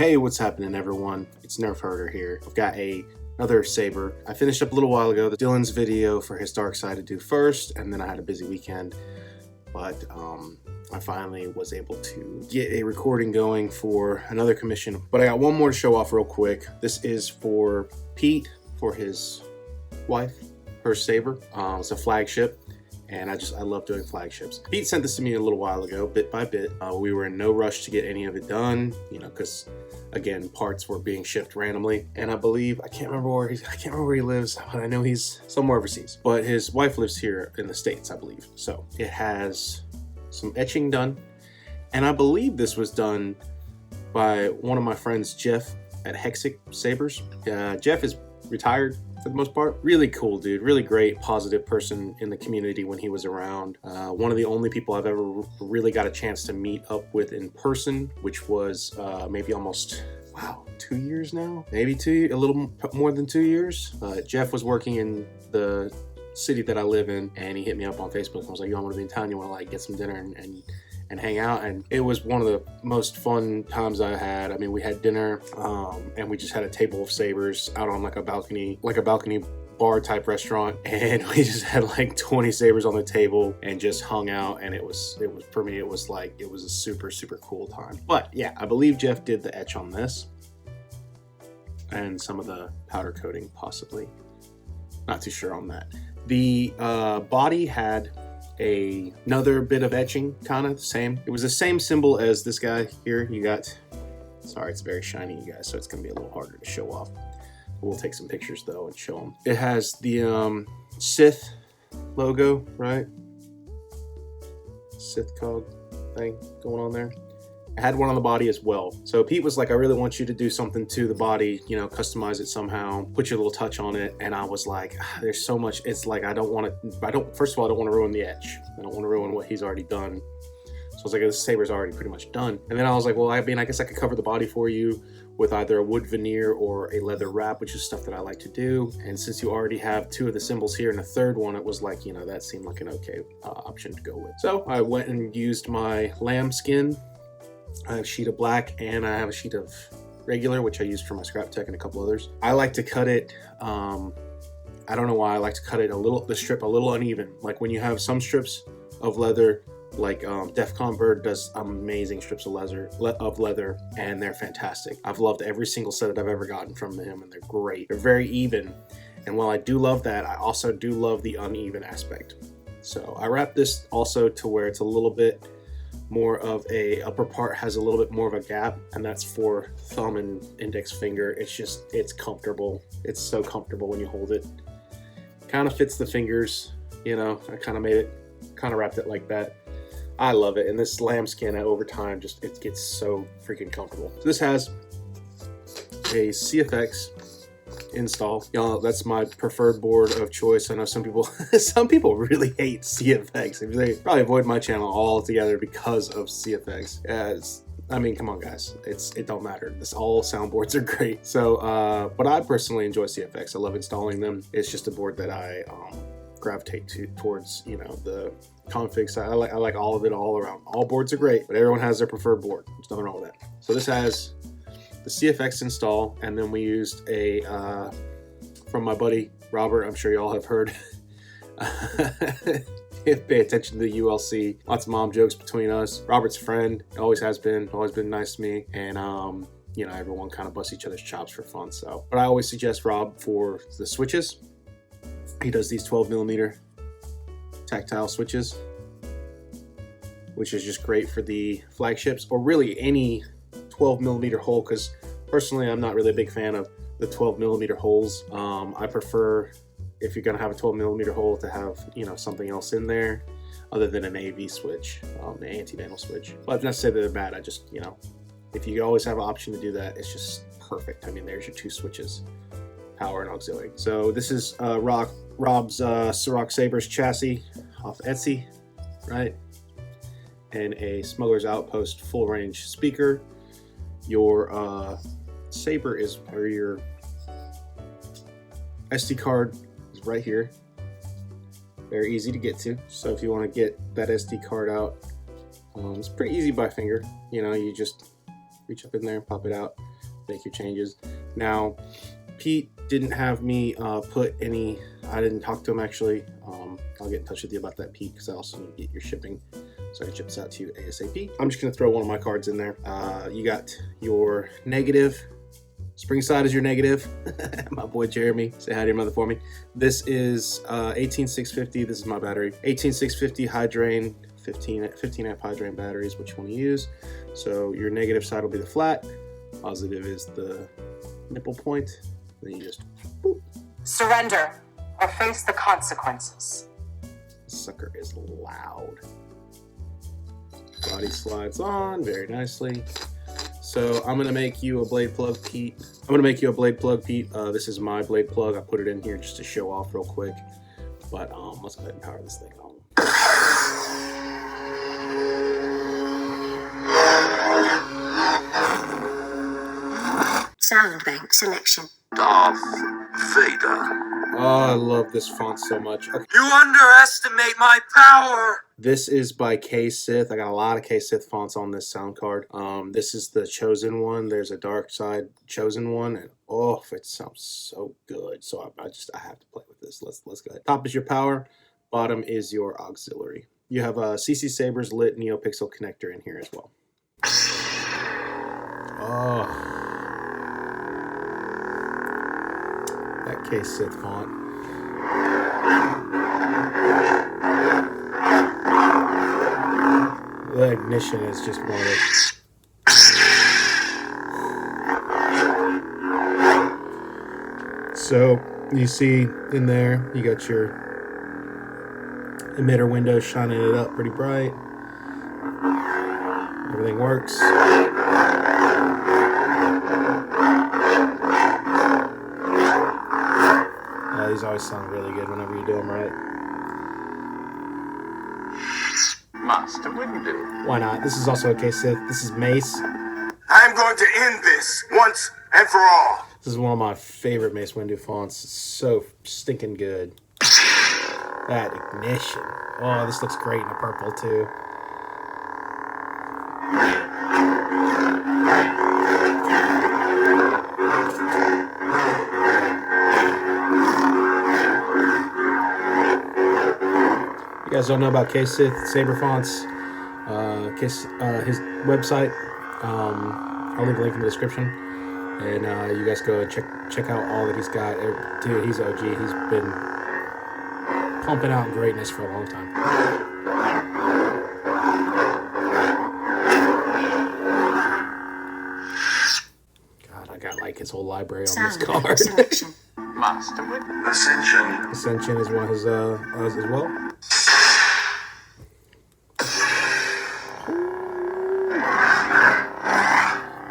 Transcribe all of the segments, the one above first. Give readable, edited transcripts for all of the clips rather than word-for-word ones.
Hey, what's happening everyone? It's Nerf Herder here. I've got another saber. I finished up a little while ago Dylan's video for his dark side to do first, and then I had a busy weekend. But I finally was able to get a recording going for another commission. But I got one more to show off real quick. This is for Pete, for his wife, her saber. It's a Flagship. And I love doing flagships. Pete sent this to me a little while ago, bit by bit. We were in no rush to get any of it done, you know, because again, parts were being shipped randomly. And I believe, I can't remember where he lives, but I know he's somewhere overseas. But his wife lives here in the States, I believe. So it has some etching done. And I believe this was done by one of my friends, Jeff, at HeXek Sabers. Jeff is retired for the most part. Really cool dude, really great, positive person in the community when he was around. One of the only people I've ever really got a chance to meet up with in person, which was maybe almost, wow, 2 years now? Maybe a little more than 2 years. Jeff was working in the city that I live in, and he hit me up on Facebook and was like, yo, I'm gonna be in town, you wanna like get some dinner and hang out? And it was one of the most fun times I had. I mean, we had dinner and we just had a table of sabers out on like a balcony bar type restaurant, and we just had like 20 sabers on the table and just hung out. And it was for me, it was a super cool time. But yeah, I believe Jeff did the etch on this and some of the powder coating possibly, not too sure on that. The body had another bit of etching, kind of the same. It was the same symbol as this guy here. You got, sorry, it's very shiny, you guys, so it's gonna be a little harder to show off. We'll take some pictures though and show them. It has the Sith logo, right? Sith cog thing going on there. I had one on the body as well. So Pete was like, I really want you to do something to the body, you know, customize it somehow, put your little touch on it. And I was like, there's so much. It's like, first of all, I don't want to ruin the etch. I don't want to ruin what he's already done. So I was like, this saber's already pretty much done. And then I was like, well, I mean, I guess I could cover the body for you with either a wood veneer or a leather wrap, which is stuff that I like to do. And since you already have two of the symbols here and a third one, it was like, you know, that seemed like an okay option to go with. So I went and used my lamb skin. I have a sheet of black and I have a sheet of regular, which I used for my scrap tech and a couple others. I like to cut it, I don't know why, I like to cut it the strip a little uneven. Like when you have some strips of leather, like Defcon Bird does amazing strips of leather, and they're fantastic. I've loved every single set that I've ever gotten from him, and they're great. They're very even. And while I do love that, I also do love the uneven aspect. So I wrap this also to where it's a little bit more of a upper part has a little bit more of a gap, and that's for thumb and index finger. It's comfortable. It's so comfortable when you hold it. Kind of fits the fingers, you know. I kind of wrapped it like that. I love it. And this lambskin over time, it gets so freaking comfortable. So this has a CFX install. Y'all, that's my preferred board of choice. I know some people really hate CFX. They probably avoid my channel altogether because of CFX. I mean, come on guys, it don't matter. All soundboards are great. So but I personally enjoy CFX. I love installing them. It's just a board that I gravitate towards, you know, the config side. I like all of it all around. All boards are great, but everyone has their preferred board. There's nothing wrong with that. So this has the CFX install, and then we used a from my buddy Robert. I'm sure y'all have heard. Pay attention to the ULC. Lots of mom jokes between us. Robert's a friend, always has been, always been nice to me, and you know, everyone kind of busts each other's chops for fun. So, but I always suggest Rob for the switches. He does these 12mm tactile switches, which is just great for the flagships, or really any 12mm hole, because personally I'm not really a big fan of the 12mm holes. I prefer, if you're gonna have a 12mm hole, to have, you know, something else in there other than an AV switch, an anti-vandal switch. But not to say that they're bad, I just, you know, if you always have an option to do that, it's just perfect. I mean, there's your two switches, power and auxiliary. So this is Rob's Soroc Sabers Chassis off Etsy, right? And a Smuggler's Outpost full range speaker. Your saber is, or your SD card is right here. Very easy to get to. So if you want to get that SD card out, it's pretty easy by finger. You know, you just reach up in there and pop it out. make your changes. Now, Pete didn't have me put any, I didn't talk to him actually. I'll get in touch with you about that, Pete, because I also need to get your shipping so I can ship this out to you ASAP. I'm just gonna throw one of my cards in there. You got your negative. Spring side is your negative. My boy Jeremy, say hi to your mother for me. This is 18650. This is my battery. 18650 high drain, 15 amp high drain battery is what you want to use. So your negative side will be the flat. Positive is the nipple point. Then you just boop. Surrender or face the consequences. This sucker is loud. Body slides on very nicely. So I'm gonna make you a blade plug, Pete. This is my blade plug. I put it in here just to show off real quick. But let's go ahead and power this thing on. Sound bank selection. Darth Vader. Oh, I love this font so much. Okay. You underestimate my power! This is by K-Sith. I got a lot of K-Sith fonts on this sound card. This is the Chosen one. There's a dark side Chosen one, and oh, it sounds so good. So I have to play with this. Let's go ahead. Top is your power. Bottom is your auxiliary. You have a CCsabers lit neopixel connector in here as well. Oh. That K-Sith font. The ignition is just one of it. So you see in there, you got your emitter window shining it up pretty bright. Everything works. These always sound really good whenever you do them right. Master Windu. Why not? This is also a K-Sith. This is Mace. I'm going to end this once and for all. This is one of my favorite Mace Windu fonts. It's so stinking good. That ignition. Oh, this looks great in the purple too. You guys don't know about K-Sith Saber fonts, his website, I'll leave a link in the description, and you guys go check out all that he's got. Dude, he's OG. He's been pumping out greatness for a long time. God, I got like his whole library on this card. Master Windu. Ascension. Ascension is one of his as well.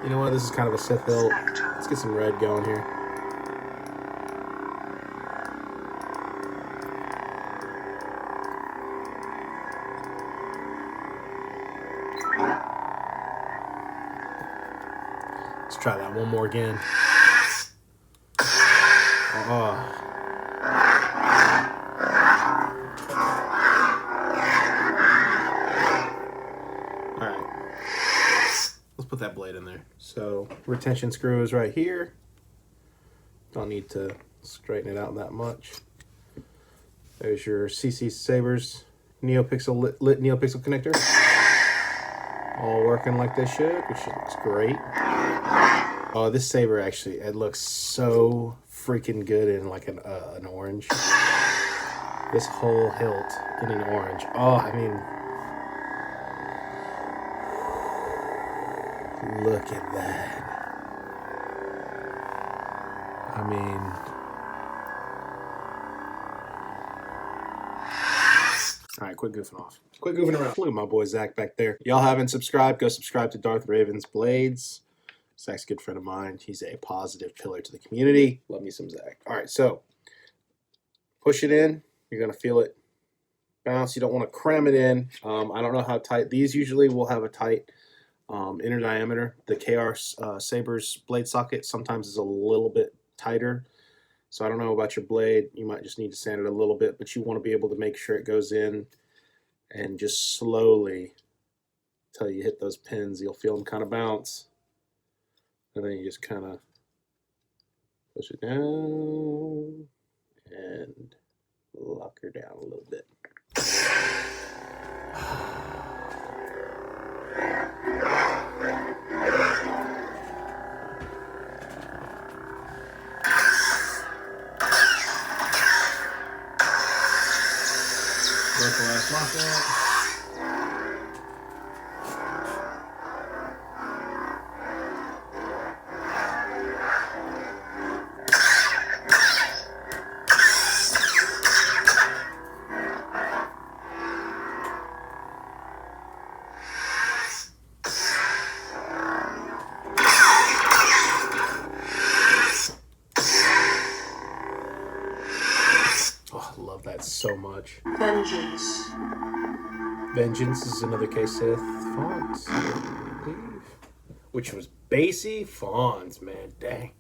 You know what? This is kind of a Sith hilt. Let's get some red going here. Let's try that one more again. Oh. Put that blade in there. So retention screw is right here. Don't need to straighten it out that much. There's your CCsabers neopixel lit neopixel connector. All working like they should, which looks great. Oh, this saber actually, it looks so freaking good in like an orange. This whole hilt getting orange. Oh, I mean, look at that. I mean, all right, quit goofing off. Quit goofing around. Look at my boy Zach back there. Y'all haven't subscribed, go subscribe to Darth Raven's Blades. Zach's a good friend of mine. He's a positive pillar to the community. Love me some Zach. All right, so push it in. You're going to feel it bounce. You don't want to cram it in. I don't know how tight. These usually will have a tight inner diameter. The KR Sabers blade socket sometimes is a little bit tighter. So I don't know about your blade. You might just need to sand it a little bit, but you want to be able to make sure it goes in and just slowly, until you hit those pins, you'll feel them kind of bounce. And then you just kind of push it down and lock her down a little bit. Lock that. Oh, I love that so much. Vengeance. Vengeance is another K-Sith font, I believe. Which was Basie fonts, man. Dang.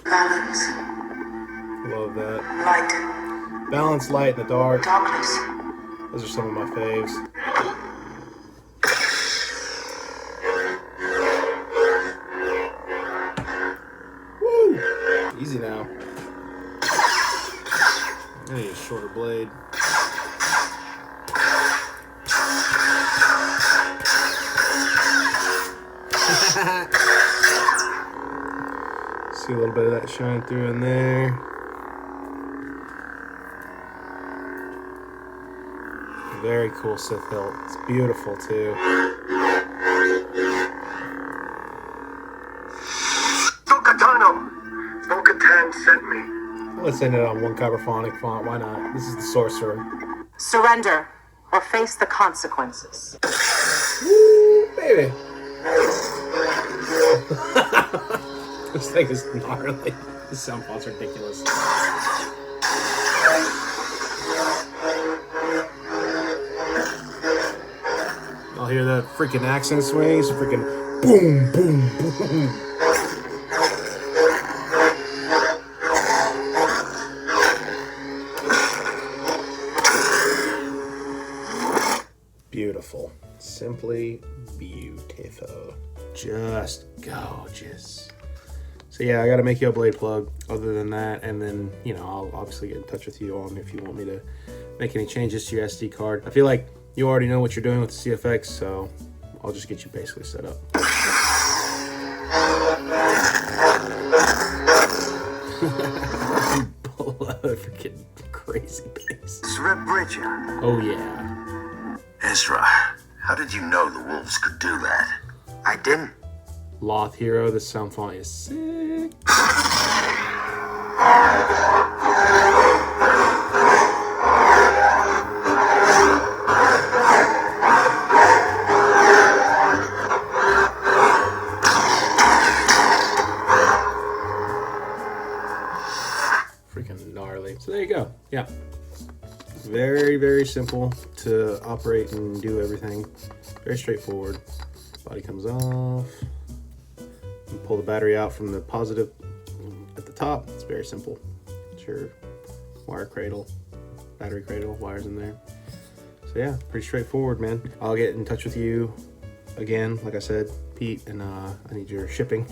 Balance. Love that. Light. Balance, light, and the dark. Darkness. Those are some of my faves. Woo! Easy now. I need a shorter blade. See a little bit of that shine through in there. Very cool Sith hilt. It's beautiful too. Bo-Katano! Bo-Katan sent me. Let's end it on one Kyberphonic font. Why not? This is the sorcerer. Surrender or face the consequences. Woo, baby. This thing is gnarly. This sound font's ridiculous. I'll hear that freaking accent swing. So freaking boom, boom, boom. Beautiful. Simply beautiful. Just gorgeous. So yeah, I got to make you a blade plug other than that, and then, you know, I'll obviously get in touch with you on if you want me to make any changes to your SD card. I feel like you already know what you're doing with the CFX, so I'll just get you basically set up. Freaking crazy bass. Rip Bridger. Oh yeah. Ezra, how did you know the wolves could do that? I didn't. Loth Hero, this sound font is sick. Freaking gnarly. So there you go. Yeah. Very, very simple to operate and do everything. Very straightforward. Body comes off. You pull the battery out from the positive at the top. It's very simple. It's your wire cradle, battery cradle, wires in there. So yeah, pretty straightforward, man. I'll get in touch with you again, like I said, Pete, and I need your shipping.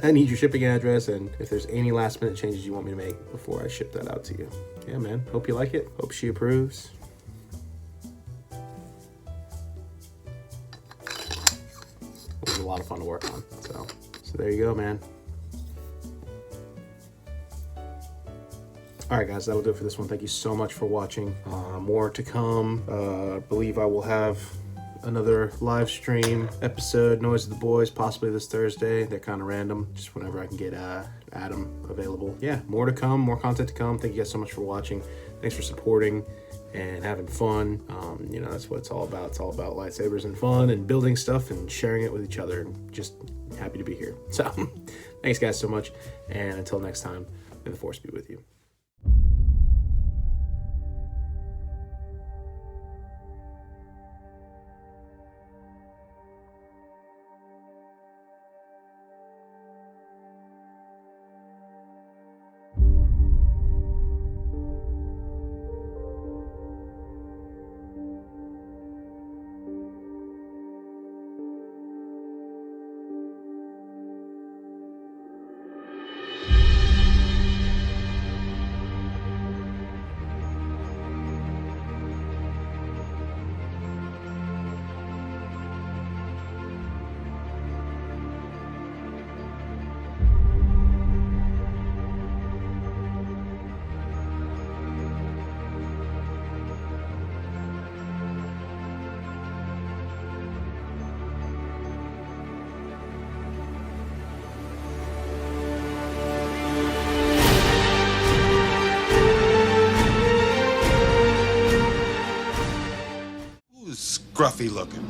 I need your shipping address, and if there's any last minute changes you want me to make before I ship that out to you. Yeah, man. Hope you like it. Hope she approves. It was a lot of fun to work on. So there you go, man. All right, guys, that'll do it for this one. Thank you so much for watching. More to come. I believe I will have another live stream episode, Noise of the Boys, possibly this Thursday. They're kind of random, just whenever I can get Adam available. Yeah, more to come, more content to come. Thank you guys so much for watching. Thanks for supporting, and having fun. You know, that's what it's all about. It's all about lightsabers and fun and building stuff and sharing it with each other. And just happy to be here. So thanks guys so much. And until next time, may the Force be with you. Scruffy looking.